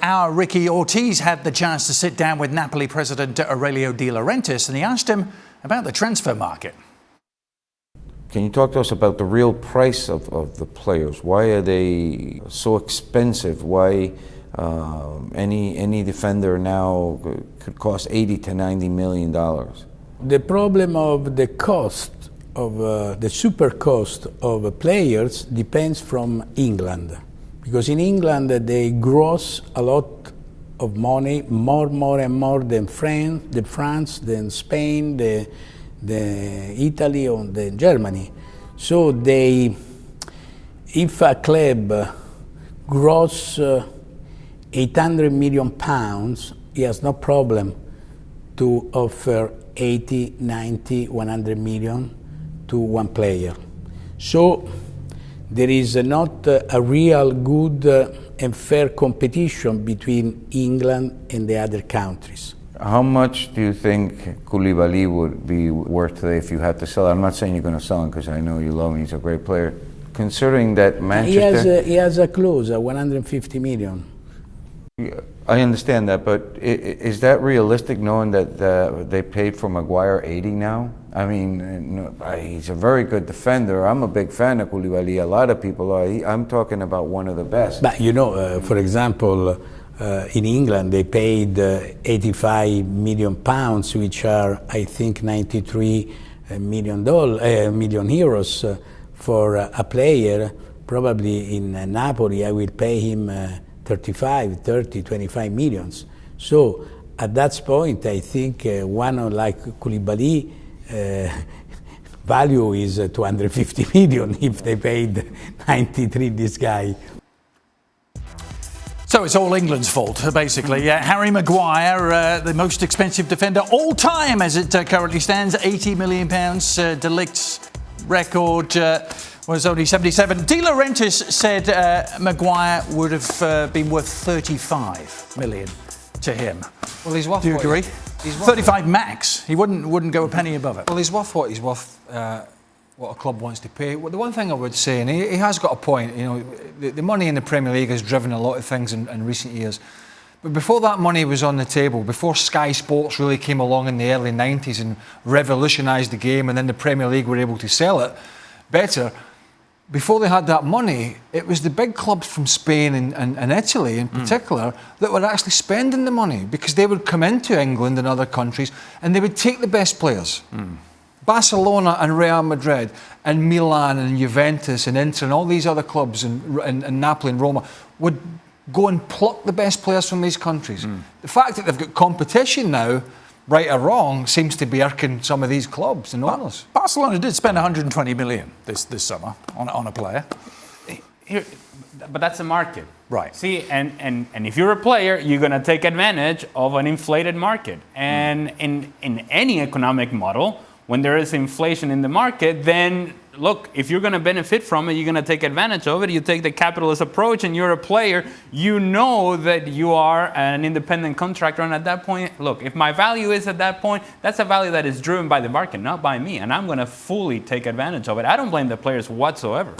Our Ricky Ortiz had the chance to sit down with Napoli president Aurelio De Laurentiis, and he asked him about the transfer market. Can you talk to us about the real price of the players? Why are they so expensive? Why any defender now could cost $80 to $90 million? The problem of the cost of the super cost of players depends from England, because in England they gross a lot of money, more and more than France, than Spain, the Italy, or the Germany. So if a club gross 800 million pounds, he has no problem to offer 80, 90, 100 million to one player. So there is not a real good and fair competition between England and the other countries. How much do you think Koulibaly would be worth today if you had to sell it? I'm not saying you're going to sell him because I know you love him, he's a great player. Considering that Manchester... He has a clause, 150 million. I understand that, but is that realistic knowing that they paid for Maguire 80 now? I mean, he's a very good defender. I'm a big fan of Koulibaly. A lot of people are. I'm talking about one of the best. But you know, for example, in England they paid 85 million pounds, which are, I think, 93 million euros for a player. Probably in Napoli I will pay him 35, 30, 25 millions. So at that point, I think one like Koulibaly value is 250 million if they paid 93 this guy. So it's all England's fault, basically. Harry Maguire, the most expensive defender all time as it currently stands, £80 million. De Ligt's record was only 77. De Laurentiis said Maguire would have been worth 35 million to him. Well, he's worth. Do you agree? He's worth 35 max. He wouldn't go a penny above it. Well, he's worth what he's worth. What a club wants to pay. Well, the one thing I would say, and he has got a point. You know, the money in the Premier League has driven a lot of things in recent years. But before that money was on the table, before Sky Sports really came along in the early 90s and revolutionised the game, and then the Premier League were able to sell it better. Before they had that money, it was the big clubs from Spain and Italy in particular that were actually spending the money, because they would come into England and other countries and they would take the best players. Barcelona and Real Madrid and Milan and Juventus and Inter and all these other clubs and Napoli and Roma would go and pluck the best players from these countries. The fact that they've got competition now, right or wrong, seems to be irking some of these clubs and owners. Barcelona did spend 120 million this summer on a player. But that's a market. Right. See, and if you're a player, you're going to take advantage of an inflated market. And in any economic model, when there is inflation in the market, then look, if you're going to benefit from it, you're going to take advantage of it. You take the capitalist approach and you're a player, you know that you are an independent contractor. And at that point, look, if my value is at that point, that's a value that is driven by the market, not by me. And I'm going to fully take advantage of it. I don't blame the players whatsoever.